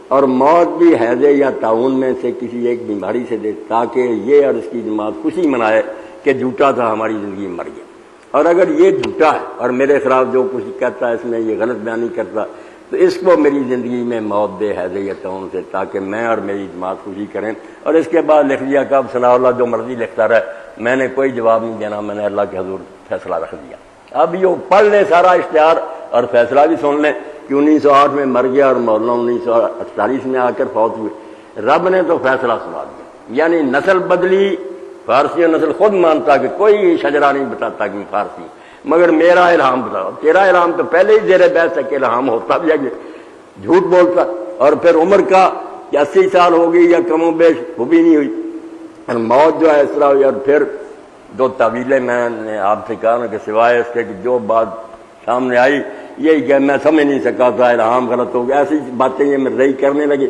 S1: اور موت بھی حیضے یا طاعون میں سے کسی ایک بیماری سے دے، تاکہ یہ اور اس کی جماعت خوشی منائے کہ جھوٹا تھا، ہماری زندگی میں مر گیا۔ اور اگر یہ جھوٹا ہے اور میرے خلاف جو کچھ کہتا ہے، اس میں یہ غلط بیانی کرتا، تو اس کو میری زندگی میں موت دے حیضے یا طاعون سے، تاکہ میں اور میری جماعت خوشی کریں۔ اور اس کے بعد لکھ دیا کہ اب ثناء اللہ جو مرضی لکھتا رہے، میں نے کوئی جواب نہیں دینا، میں نے اللہ کے حضور فیصلہ رکھ دیا۔ اب یہ پڑھ لیں سارا اشتہار اور فیصلہ بھی سن لیں کہ 1908 میں مر گیا اور مولانا 1948 میں آ کر فوت ہوئے۔ رب نے تو فیصلہ سنا دیا، یعنی نسل بدلی، فارسی نسل خود مانتا کہ کوئی شجرہ نہیں بتاتا کہ میں فارسی، مگر میرا الہام بتاؤ، تیرا الہام تو پہلے ہی زیر بحث ہے کہ الہام ہوتا بھی ہے، جھوٹ بولتا۔ اور پھر عمر کا کہ 80 سال ہو گئی یا کم و بیش، وہ بھی نہیں ہوئی، اور موت جو ہے اس طرح ہوئی۔ اور پھر دو طویلیں میں نے آپ سے کہا نا کہ سوائے اس کے کہ جو بات سامنے آئی یہی کہ میں سمجھ نہیں سکا تھا، الہام غلط ہو گیا، ایسی باتیں یہ مرزائی کرنے لگے۔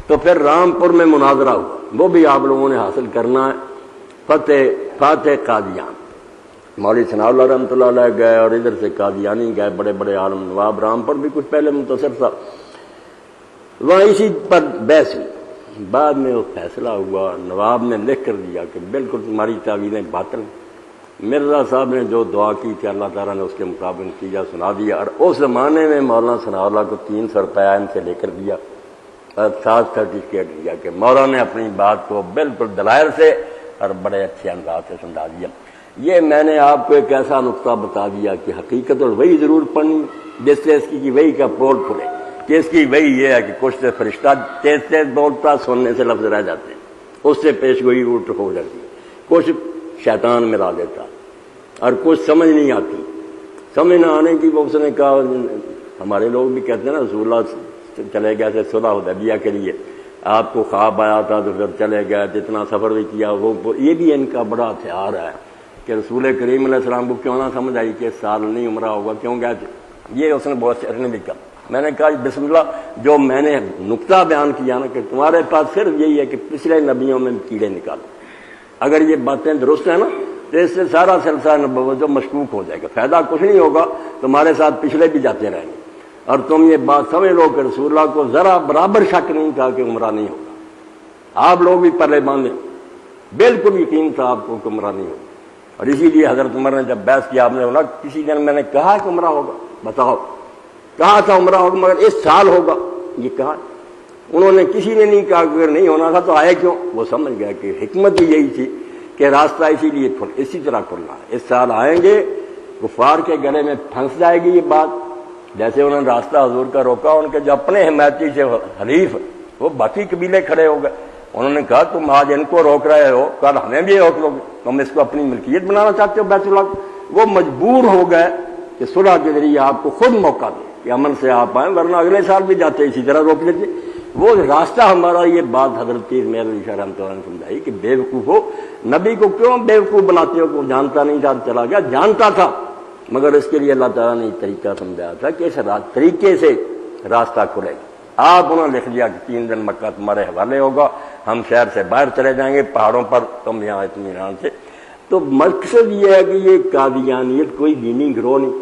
S1: تو پھر رامپور میں مناظرہ ہوا، وہ بھی آپ لوگوں نے حاصل کرنا ہے، فاتح قادیان، مولوی ثناء اللہ رحمۃ اللہ علیہ گئے، اور ادھر سے قادیانی گئے، بڑے بڑے عالم نواب، رامپور بھی کچھ پہلے منتصر تھا، وہاں اسی پر بحث ہوئی۔ بعد میں وہ فیصلہ ہوا، نواب نے لکھ کر دیا کہ بالکل تمہاری تعویلیں باطل۔ مرزا صاحب نے جو دعا کی تھی اللہ تعالیٰ نے اس کے مطابق نتیجہ سنا دیا، اور اس زمانے میں مولانا ثناء اللہ کو 300 روپیہ ان سے لے کر دیا اور 7 سرٹیفکیٹ دیا کہ مولانا نے اپنی بات کو بالکل دلائل سے اور بڑے اچھے انداز سے سمجھا دیا۔ یہ میں نے آپ کو ایک ایسا نقطہ بتا دیا کہ حقیقت اور وہی ضرور پڑھنی، جس سے اس کی وہی کا پول کھلے کہ اس کی وہی یہ ہے کہ کچھ سے فرشتہ تیز تیز بولتا، سننے سے لفظ رہ جاتے ہیں، اس سے پیش گوئی الٹ ہو جاتی ہے، کچھ شیطان ملا دیتا، اور کچھ سمجھ نہیں آتی، سمجھ نہ آنے کی وہ اس نے کہا، ہمارے لوگ بھی کہتے ہیں نا رسول اللہ چلے گئے تھے صلح حدیبیہ کے لیے، آپ کو خواب آیا تھا تو پھر چلے گئے، جتنا سفر بھی کیا وہ یہ بھی ان کا بڑا ہتھیار ہے کہ رسول کریم علیہ السلام کو کیوں نہ سمجھ آئی کہ اس سال نہیں عمرہ ہوگا، کیوں گئے تھے؟ یہ اس نے بہت شعر نے لکھا. میں نے کہا بسم اللہ، جو میں نے نقطہ بیان کیا نا کہ تمہارے پاس صرف یہی ہے کہ پچھلے نبیوں میں کیڑے نکالو. اگر یہ باتیں درست ہیں نا تو اس سے سارا سلسلہ نبوت جو مشکوک ہو جائے گا، فائدہ کچھ نہیں ہوگا، تمہارے ساتھ پچھلے بھی جاتے رہیں گے. اور تم یہ بات سمجھ لو کہ رسول اللہ کو ذرا برابر شک نہیں تھا کہ عمرہ نہیں ہوگا. آپ لوگ بھی پہلے باندھیں، بالکل یقین تھا آپ کو کہ عمرہ نہیں ہوگا. اور اسی لیے حضرت عمر نے جب بحث کیا، آپ نے بولا کسی دن میں نے کہا کہ عمرہ ہوگا، بتاؤ کہا تھا عمرہ ہوگا مگر اس سال ہوگا، یہ کہا. انہوں نے کسی نے نہیں کہا کہ اگر نہیں ہونا تھا تو آئے کیوں. وہ سمجھ گیا کہ حکمت ہی یہی تھی کہ راستہ اسی طرح کھلنا ہے. اس سال آئیں گے، کفار کے گلے میں پھنس جائے گی یہ بات. جیسے انہوں نے راستہ حضور کا روکا، ان کے جو اپنے حمایتی سے حریف وہ باقی قبیلے کھڑے ہو گئے. انہوں نے کہا تم آج ان کو روک رہے ہو، کل ہمیں بھی روک لو گے، تم اس کو اپنی ملکیت بنانا چاہتے ہو بیت اللہ. وہ مجبور ہو گئے کہ صلح کے ذریعے آپ کو خود موقع دیں کہ امن سے آپ آئیں، ورنہ اگلے سال بھی جاتے اسی طرح روک لیتے. وہ راستہ ہمارا، یہ بات حضرت میرے علی رحمۃ اللہ نے سمجھائی کہ بے وقوف ہو، نبی کو کیوں بے وقوف بناتے ہو؟ کہ جانتا نہیں تھا چلا گیا، جانتا تھا مگر اس کے لیے اللہ تعالیٰ نے طریقہ سمجھایا تھا کہ اس طریقے سے راستہ کھلے گا. آپ انہوں نے لکھ دیا کہ 3 دن مکہ تمہارے حوالے ہوگا، ہم شہر سے باہر چلے جائیں گے پہاڑوں پر، تم یہاں اطمینان سے. تو مقصد یہ ہے کہ یہ قادیانیت کوئی دینی گروہ نہیں،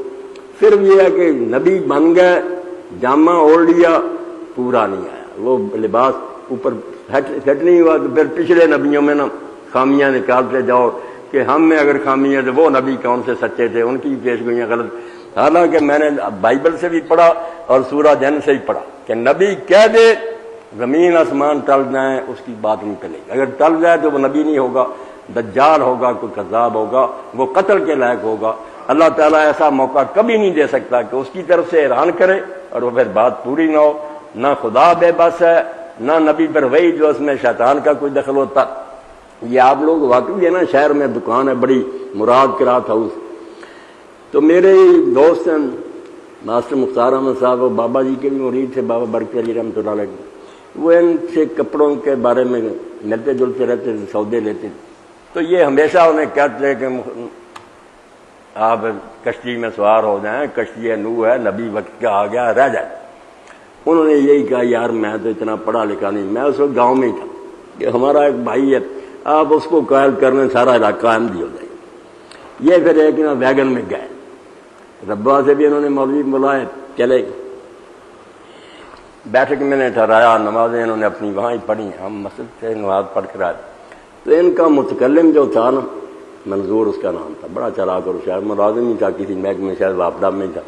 S1: صرف یہ ہے کہ نبی بن گئے، جامہ اوڑھ لیا، پورا نہیں آیا، وہ لباس اوپر فٹ نہیں ہوا. تو پھر پچھلے نبیوں میں نا خامیاں نکالتے جاؤ کہ ہم میں اگر خامیاں تو وہ نبی کون سے سچے تھے، ان کی پیش گوئیاں غلط. حالانکہ میں نے بائبل سے بھی پڑھا اور سورہ جن سے ہی پڑھا کہ نبی کہہ دے زمین آسمان ٹل جائیں اس کی بات نہیں چلے گی. اگر ٹل جائے تو وہ نبی نہیں ہوگا، دجال ہوگا، کوئی کذاب ہوگا، وہ قتل کے لائق ہوگا. اللہ تعالیٰ ایسا موقع کبھی نہیں دے سکتا کہ اس کی طرف سے اعلان کرے اور وہ پھر بات پوری نہ ہو. نہ خدا بے بس ہے، نہ نبی پر وہی جو اس میں شیطان کا کوئی دخل ہوتا. یہ آپ لوگ واقعی ہے نا، شہر میں دکان ہے بڑی، مراد قرات ہاؤس. تو میرے دوست ہیں ماسٹر مختار احمد صاحب، وہ بابا جی کے بھی مرید تھے، بابا برکت علی رحمۃ اللہ علیہ. وہ ان سے کپڑوں کے بارے میں ملتے جلتے رہتے تھے، سودے لیتے تھے. تو یہ ہمیشہ انہیں کہتے کہ آپ کشتی میں سوار ہو جائیں، کشتی نوح ہے، نبی وقت کا آ گیا، رہ جائے. انہوں نے یہی کہا یار میں تو اتنا پڑھا لکھا نہیں، میں اس وقت گاؤں میں ہی تھا کہ ہمارا ایک بھائی ہے، آپ اس کو قائل کرنے سارا علاقہ احمدی ہو جائے. یہ پھر ایک نا ویگن میں گئے، ربا سے بھی انہوں نے مولوی بلائے، چلے گئے. بیٹھک میں نے ٹھہرایا، نمازیں انہوں نے اپنی وہاں ہی پڑھی، ہم مسجد سے نماز پڑھ کر آئے. تو ان کا متکلم جو تھا نا، منظور اس کا نام تھا، بڑا چلا کر شاید ملازم ہی تھا کسی محکمے، شاید واپڈا میں تھا.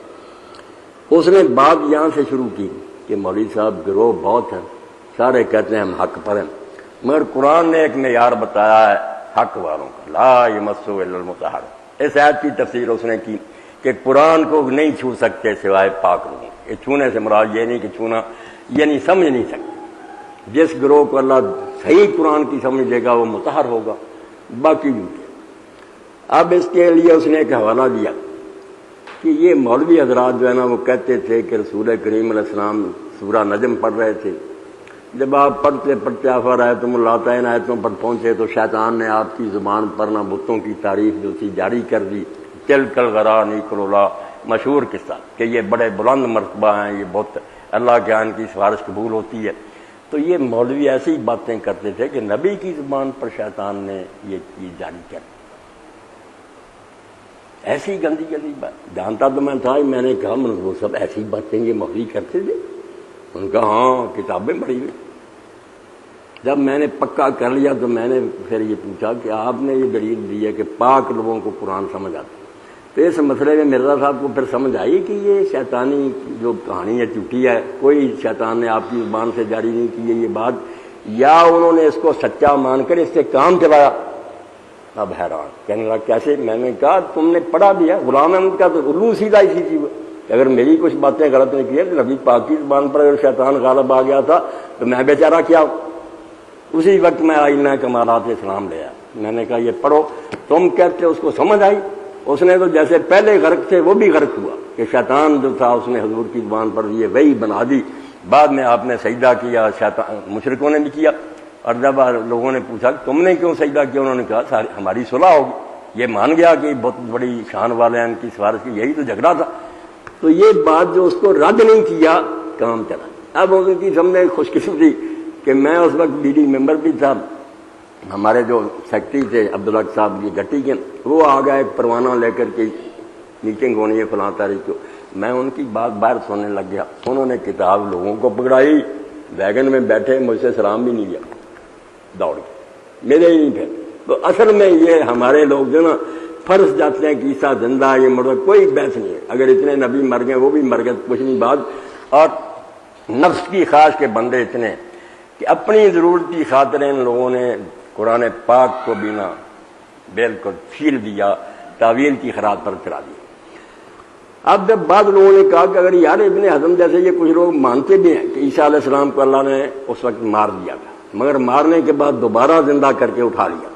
S1: اس نے بات یہاں سے شروع کی کہ مولوی صاحب گروہ بہت ہیں، سارے کہتے ہیں ہم حق پر ہیں، مگر قرآن نے ایک معیار بتایا ہے حق والوں کا، لا یمسہ الا المطہرون. اس آیت کی تفسیر اس نے کی کہ قرآن کو نہیں چھو سکتے سوائے پاک لوگ. یہ چھونے سے مراد یہ نہیں کہ چھونا، یعنی سمجھ نہیں سکتے. جس گروہ کو اللہ صحیح قرآن کی سمجھ دے گا وہ مطہر ہوگا، باقی جھوٹے. اب اس کے لیے اس نے ایک حوالہ دیا کہ یہ مولوی حضرات جو ہے نا وہ کہتے تھے کہ رسول کریم علیہ السلام سورہ نجم پڑھ رہے تھے. جب آپ پڑھتے پڑھتے آفر آیتم اللہ ان آیتوں پر پہنچے تو شیطان نے آپ کی زبان پر نہ بتوں کی تعریف جو تھی جاری کر دی. تلک الغرانی کلولا، مشہور قصہ کہ یہ بڑے بلند مرتبہ ہیں، یہ بہت اللہ کے ان کی سفارش قبول ہوتی ہے. تو یہ مولوی ایسی باتیں کرتے تھے کہ نبی کی زبان پر شیطان نے یہ چیز جاری کر دی. ایسی گندی گندی بات جانتا تو میں تھا ہی. میں نے کہا منظور صاحب ایسی باتیں یہ مولوی کرتے تھے؟ ان کا ہاں کتابیں پڑھی ہوئی. جب میں نے پکا کر لیا تو میں نے پھر یہ پوچھا کہ آپ نے یہ دلیل دی ہے کہ پاک لوگوں کو قرآن سمجھ آتا ہے. تو اس مسئلے میں مرزا صاحب کو پھر سمجھ آئی کہ یہ شیطانی جو کہانی ہے جھوٹی ہے، کوئی شیطان نے آپ کی زبان سے جاری نہیں کی ہے یہ بات، یا انہوں نے اس کو سچا مان کر اس سے کام چلایا. اب حیران کہنے لگا کیسے؟ میں نے کہا تم نے پڑھا دیا، غلام احمد کا تو الو سیدھا اسی چیز. اگر میری کچھ باتیں غلط نہیں کی ہے تو نبی پاک کی زبان پر اگر شیطان غالب آ گیا تھا تو میں بیچارہ کیا ہوں. اسی وقت میں آئینہ کمالات اسلام لے آیا. میں نے کہا یہ پڑھو. تم کہتے اس کو سمجھ آئی؟ اس نے تو جیسے پہلے غرق تھے وہ بھی غرق ہوا کہ شیطان جو تھا اس نے حضور کی زبان پر یہ وہی بنا دی بعد میں آپ نے سجدہ کیا، شیطان مشرکوں نے بھی کیا، اور جب لوگوں نے پوچھا کہ تم نے کیوں سجدہ کیا، انہوں نے کہا ہماری صلح ہوگی، یہ مان گیا کہ بہت بڑی شان والے ہیں ان کی سفارش کی، یہی تو جھگڑا تھا۔ تو یہ بات جو اس کو رد نہیں کیا، کام چلا۔ اب ان کی سامنے خوش قسمتی کہ میں اس وقت بی ڈی ممبر بھی تھا، ہمارے جو سیکٹری تھے عبدالحق صاحب یہ گٹی کے، وہ آ گئے ایک پروانہ لے کر کے میٹنگ ہونی ہے فلاں تاریخ کو، میں ان کی بات باہر سننے لگ گیا۔ انہوں نے کتاب لوگوں کو پکڑائی، ویگن میں بیٹھے، مجھ سے سلام بھی نہیں لیا، دوڑ کے میرے ہی نہیں تھے۔ تو اصل میں یہ ہمارے لوگ جو نا فرض جاتے ہیں کہ عیسیٰ زندہ ہے، یہ مردہ، کوئی بحث نہیں ہے۔ اگر اتنے نبی مر گئے، وہ بھی مر گئے، کچھ نہیں بات۔ اور نفس کی خواہش کے بندے اتنے کہ اپنی ضرورت کی خاطر ان لوگوں نے قرآن پاک کو بنا بالکل چھیل دیا، تعویل کی خراب پر چلا دیا۔ اب جب بعض لوگوں نے کہا کہ اگر یار ابن حزم جیسے یہ کچھ لوگ مانتے بھی ہیں کہ عیسیٰ علیہ السلام کو اللہ نے اس وقت مار دیا تھا، مگر مارنے کے بعد دوبارہ زندہ کر کے اٹھا لیا،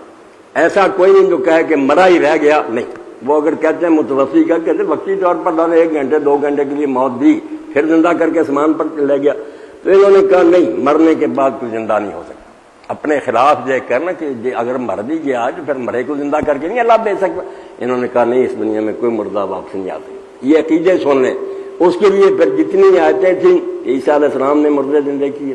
S1: ایسا کوئی نہیں جو کہے کہ مرا ہی رہ گیا، نہیں۔ وہ اگر کہتے ہیں متوفی کا، کہتے ہیں وقتی طور پر اللہ نے 1 گھنٹے 2 گھنٹے کے لیے موت دی، پھر زندہ کر کے آسمان پر لے گیا، تو انہوں نے کہا نہیں، مرنے کے بعد کوئی زندہ نہیں ہو سکتا۔ اپنے خلاف یہ کرنا کہ اگر مر بھی گیا تو پھر مرے کو زندہ کر کے نہیں اللہ بھیج سکتا۔ انہوں نے کہا نہیں، اس دنیا میں کوئی مردہ واپس نہیں آتے، یہ عقیدے سن لیں۔ اس کے لیے پھر جتنی آیتیں تھیں، عیسیٰ علیہ السلام نے مردے زندہ کیے،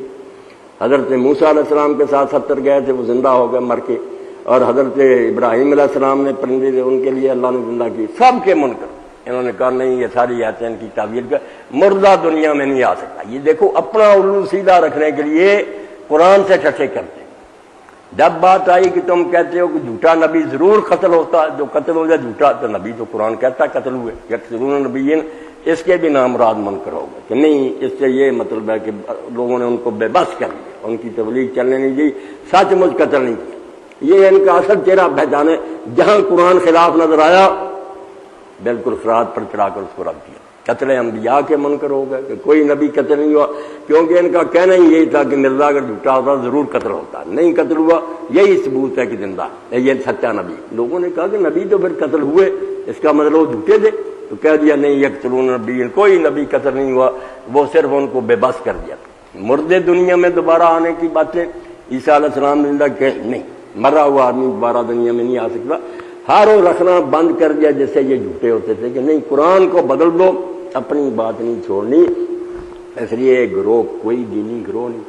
S1: حضرت موسیٰ علیہ السلام کے ساتھ 70 گئے تھے، وہ زندہ ہو گئے مر کے، اور حضرت ابراہیم علیہ السلام نے پرندے تھے، ان کے لیے اللہ نے زندہ کی، سب کے منکر۔ انہوں نے کہا نہیں، یہ ساری آیتیں ان کی تعبیر کا، مردہ دنیا میں نہیں آ سکتا۔ یہ دیکھو اپنا الو سیدھا رکھنے کے لیے قرآن سے ٹھٹھے کرتے ہیں۔ جب بات آئی کہ تم کہتے ہو کہ جھوٹا نبی ضرور قتل ہوتا، جو قتل ہو جائے جھوٹا، تو نبی تو قرآن کہتا قتل ہوئے، یقتلون نبیین، اس کے بھی نام مراد منکر ہو گئے کہ نہیں، اس سے یہ مطلب ہے کہ لوگوں نے ان کو بے بس کر دیا، ان کی تبلیغ چلنے نہیں دی، سچ مچ قتل نہیں کیا۔ یہ ان کا اصل چہرہ پہچانے، جہاں قرآن خلاف نظر آیا بالکل فرات پر چڑھا کر اس کو رکھ دیا۔ قتل انبیاء کے منکر ہو گئے کہ کوئی نبی قتل نہیں ہوا، کیونکہ ان کا کہنا ہی یہی تھا کہ مرزا اگر جھوٹا ہوتا ضرور قتل ہوتا، نہیں قتل ہوا، یہی ثبوت ہے کہ زندہ ہے، یہ سچا نبی۔ لوگوں نے کہا کہ نبی تو پھر قتل ہوئے، اس کا مطلب وہ جھوٹے تھے، تو کہہ دیا نہیں، یقتلون نبی، کوئی نبی قتل نہیں ہوا، وہ صرف ان کو بے بس کر دیا۔ مردے دنیا میں دوبارہ آنے کی باتیں عیسیٰ علیہ السلام زندہ کہ نہیں، مرا ہوا آدمی دوبارہ دنیا میں نہیں آ سکتا۔ ہارو رکھنا بند کر دیا، جیسے یہ جھوٹے ہوتے تھے کہ نہیں، قرآن کو بدل دو، اپنی بات نہیں چھوڑنی۔ اس لیے گروہ کوئی دینی گروہ نہیں۔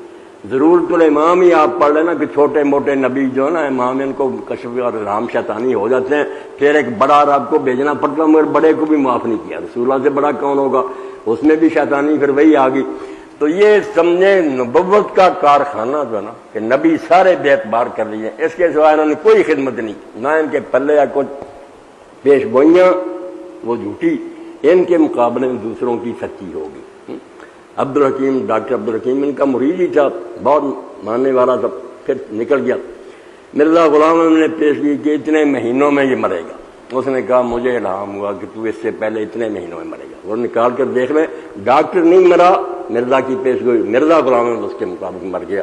S1: ضرورت الامام ہی آپ پڑھ لینا کہ چھوٹے موٹے نبی جو ہے نا امام، ان کو کشف اور رام شیطانی ہو جاتے ہیں، پھر ایک بڑا رب کو بھیجنا پڑتا، مگر بڑے کو بھی معاف نہیں کیا۔ رسول اللہ سے بڑا کون ہوگا؟ اس میں بھی شیطانی پھر وہی آ گئی۔ تو یہ سمجھے نبوت کا کارخانہ جو ہے نا کہ نبی سارے بے اعتبار کر لیے، اس کے سوائے انہوں نے کوئی خدمت نہیں کی، نہ ان کے پلے یا کچھ پیش گوئیاں وہ جھوٹی، ان کے مقابلے میں دوسروں کی سچی ہوگی۔ عبدالحکیم، ڈاکٹر عبدالحکیم ان کا مرید ہی تھا، بہت ماننے والا تھا، پھر نکل گیا۔ مرزا غلام احمد نے پیش کی کہ اتنے مہینوں میں یہ مرے گا۔ اس نے کہا مجھے الہام ہوا کہ تو اس سے پہلے اتنے مہینوں میں مرے گا، وہ نکال کر دیکھ لیں، ڈاکٹر نہیں مرا، مرزا کی پیش گوئی، مرزا غلام احمد اس کے مطابق مر گیا۔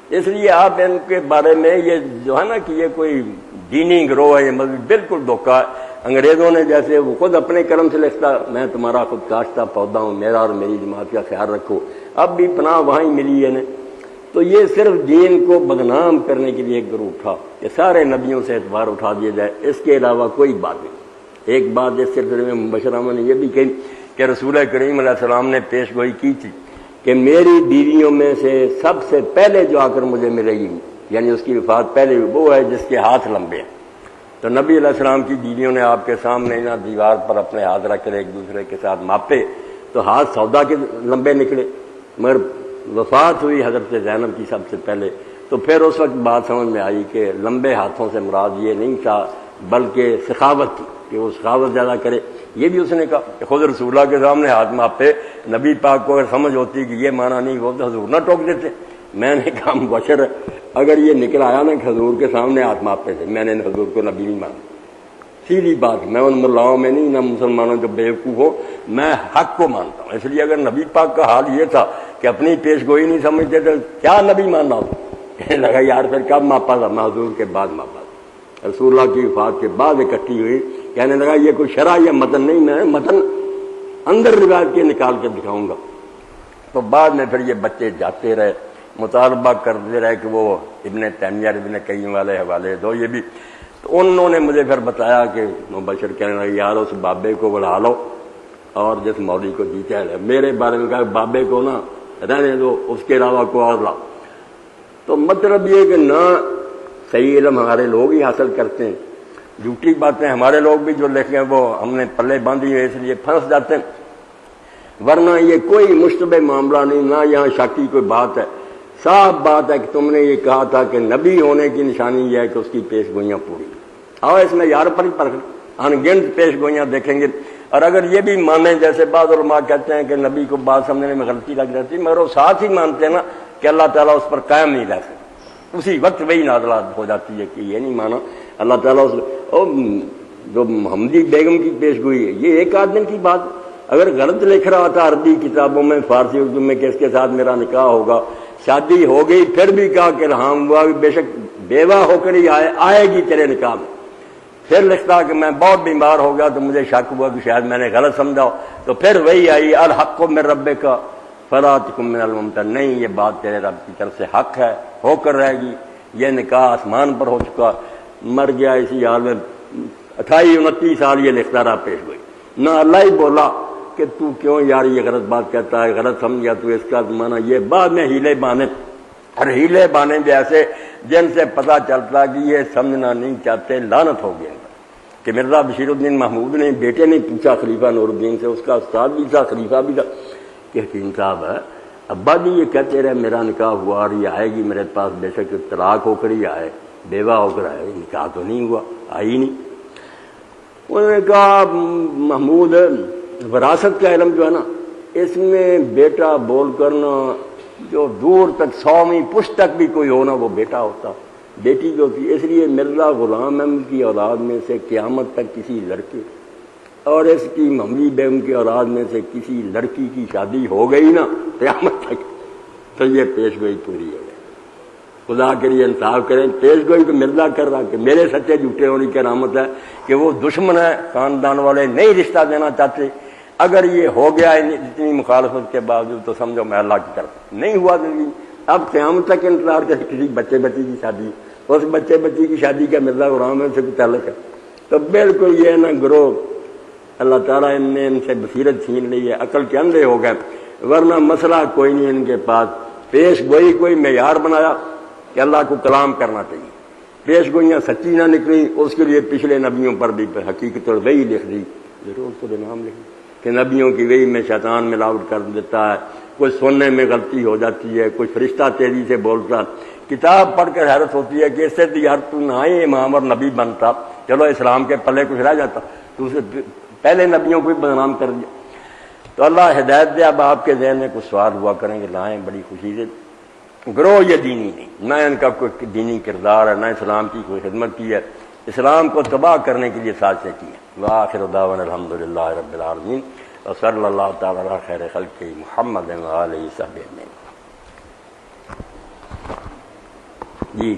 S1: اس لیے آپ ان کے بارے میں یہ جو ہے نا کہ یہ کوئی دینی گروہ ہے، یہ مذہب بالکل دھوکہ ہے۔ انگریزوں نے جیسے وہ خود اپنے کرم سے لکھتا میں تمہارا خود کاشتہ پودا ہوں، میرا اور میری جماعت کا خیال رکھو، اب بھی پناہ وہاں ہی ملی ہے۔ تو یہ صرف دین کو بدنام کرنے کے لیے ایک گروہ تھا کہ سارے نبیوں سے اعتبار اٹھا دیا جائے، اس کے علاوہ کوئی بات نہیں۔ ایک بات اس سلسلے میں مبشر احمد نے یہ بھی کہی کہ رسول کریم علیہ السلام نے پیش گوئی کی تھی کہ میری بیویوں میں سے سب سے پہلے جو آ کر مجھے ملے گی، یعنی اس کی وفات پہلے وہ ہے جس کے ہاتھ لمبے ہیں۔ تو نبی علیہ السلام کی بیویوں نے آپ کے سامنے نا دیوار پر اپنے ہاتھ رکھ کر ایک دوسرے کے ساتھ ماپے تو ہاتھ سودا کے لمبے نکلے، مگر وفات ہوئی حضرت زینب کی سب سے پہلے۔ تو پھر اس وقت بات سمجھ میں آئی کہ لمبے ہاتھوں سے مراد یہ نہیں تھا بلکہ سخاوت تھی کہ وہ سخاوت زیادہ کرے۔ یہ بھی اس نے کہا کہ خود رسول اللہ کے سامنے ہاتھ ماپے، نبی پاک کو اگر سمجھ ہوتی کہ یہ معنی نہیں وہ تو حضور نہ ٹوک دیتے۔ میں نے کہا مبشر اگر یہ نکل آیا نا کہ حضور کے سامنے ہاتھ ماپتے تھے، میں نے حضور کو نبی نہیں مانا، سیدھی بات، میں ان ملاؤں میں نہیں، نہ مسلمانوں جو بیوقوف ہو، میں حق کو مانتا ہوں۔ اس لیے اگر نبی پاک کا حال یہ تھا کہ اپنی پیش گوئی نہیں سمجھتے تو کیا نبی ماننا ہوتا؟ کہنے لگا یار پھر کب ماپا تھا؟ میں حضور کے بعد ماپا تھا، رسول اللہ کی وفات کے بعد اکٹھی ہوئی۔ کہنے لگا یہ کوئی شرح یا متن نہیں، میں متن اندر روایت کے نکال کے دکھاؤں گا۔ تو بعد میں پھر یہ بچے جاتے رہے، مطالبہ کرتے رہے کہ وہ ابن تیمیہ ابن قیم والے حوالے دو، یہ بھی۔ تو انہوں نے مجھے پھر بتایا کہ مبشر کہنے لگے یار اس بابے کو بلا لو اور جس مولوی کو جیتا ہے، میرے بارے میں کہا بابے کو نا رہنے دو، اس کے علاوہ کو اور لاؤ۔ تو مطلب یہ کہ نہ صحیح علم ہمارے لوگ ہی حاصل کرتے ہیں، جھوٹی باتیں ہمارے لوگ بھی جو لکھیں وہ ہم نے پلے باندھی ہے، اس لیے پھنس جاتے ہیں، ورنہ یہ کوئی مشتبہ معاملہ نہیں، نہ یہاں شک کی کوئی بات ہے۔ صاف بات ہے کہ تم نے یہ کہا تھا کہ نبی ہونے کی نشانی یہ ہے کہ اس کی پیش گوئیاں پوری، اور اس میں یار پر ہی پرکھ انگنت پیش گوئیاں دیکھیں گے۔ اور اگر یہ بھی مانیں جیسے بعض علماء کہتے ہیں کہ نبی کو بات سمجھنے میں غلطی لگ جاتی، مگر وہ ساتھ ہی مانتے ہیں نا کہ اللہ تعالیٰ اس پر قائم نہیں رہ سکتا، اسی وقت وہی نازلات ہو جاتی ہے کہ یہ نہیں مانا اللہ تعالیٰ جو محمدی بیگم کی پیش گوئی ہے یہ ایک آدمی کی بات، اگر غلط لکھ رہا تھا عربی کتابوں میں فارسی اردو میں کہ اس کے ساتھ میرا نکاح ہوگا، شادی ہو گئی، پھر بھی کہا کہ ہاں ہوا بے شک بیوہ ہو کر ہی آئے گی تیرے نکاح میں، پھر لکھتا کہ میں بہت بیمار ہو گیا تو مجھے شک ہوا کہ شاید میں نے غلط سمجھا ہو، تو پھر وہی آئی الحق من ربک فلا تکن من الممترین، نہیں یہ بات تیرے رب کی طرف سے حق ہے، ہو کر رہے گی، یہ نکاح آسمان پر ہو چکا، مر گیا اسی حال میں 28-29 سال یہ لکھتا رہا پیش گوئی، نہ اللہ ہی بولا کہ تو کیوں یار یہ غلط بات کہتا ہے، غلط سمجھ گیا تو اس کا معنی یہ، بعد میں ہیلے بانے، اور ہیلے بانے جیسے جن سے پتہ چلتا کہ یہ سمجھنا نہیں چاہتے، لعنت ہو گیا کہ مرزا بشیر الدین محمود نے بیٹے نے پوچھا خلیفہ نور الدین سے، اس کا استاد بھی تھا خلیفہ بھی تھا، کہ حکیم صاحب ہے ابا جی یہ کہتے رہے میرا نکاح ہوا اور یہ آئے گی میرے پاس، بے شک طلاق ہو کر ہی آئے، بیوہ ہو کر آئے، نکاح تو نہیں ہوا، آئی نہیں۔ انہوں نے کہا محمود وراثت کا علم جو ہے نا اس میں بیٹا بول کرنا جو دور تک 100ویں پشت تک بھی کوئی ہونا وہ بیٹا ہوتا، بیٹی جو تھی، اس لیے مرزا غلام احمد کی اولاد میں سے قیامت تک کسی لڑکے اور اس کی محمدی بیگم کی اولاد میں سے کسی لڑکی کی شادی ہو گئی نا قیامت تک تو یہ پیش گوئی پوری ہو گئی۔ خدا کے لیے انصاف کریں، پیش گوئی تو مرزا کر رہا کہ میرے سچے جھوٹے ہونے کی علامت ہے کہ وہ دشمن ہے، خاندان والے نہیں رشتہ دینا چاہتے، اگر یہ ہو گیا اتنی مخالفت کے باوجود تو سمجھو میں اللہ کی طرف نہیں ہوا زندگی، اب قیامت تک انتظار کرے کسی بچے بچی کی شادی، اس بچے بچی کی شادی کا مرزا غلام سے کوئی تعلق ہے؟ تو بالکل یہ نہ گروہ اللہ تعالیٰ نے ان سے بصیرت چھین لی ہے، عقل کے اندھے ہو گئے، ورنہ مسئلہ کوئی نہیں ان کے پاس، پیش گوئی کوئی معیار بنایا کہ اللہ کو کلام کرنا چاہیے، پیش گوئیاں سچی نہ نکلی اس کے لیے پچھلے نبیوں پر بھی حقیقت اور وہی لکھ دی، ضرور تو نام لکھ کہ نبیوں کی وہی میں شیطان ملاوٹ کر دیتا ہے، کوئی سننے میں غلطی ہو جاتی ہے، کوئی فرشتہ تیزی سے بولتا، کتاب پڑھ کر حیرت ہوتی ہے کہ اس سے تو یار تو نہ ہی امام اور نبی بنتا، چلو اسلام کے پلے کچھ رہ جاتا، تو اسے پہلے نبیوں کو بھی بدنام کر دیا۔ تو اللہ ہدایت دے، اب آپ کے ذہن میں کچھ سوال ہوا کریں گے لائیں بڑی خوشی سے، گروہ یہ دینی نہیں، نہ ان کا کوئی دینی کردار ہے، نہ اسلام کی کوئی خدمت کی ہے، اسلام کو تباہ کرنے کے لیے سازشیں کی ہیں۔ وآخر دعوانا الحمدللہ رب العالمین وصلی اللہ تعالی علی خیر خلقہ محمد وآلہ وصحبہ اجمعین۔ جی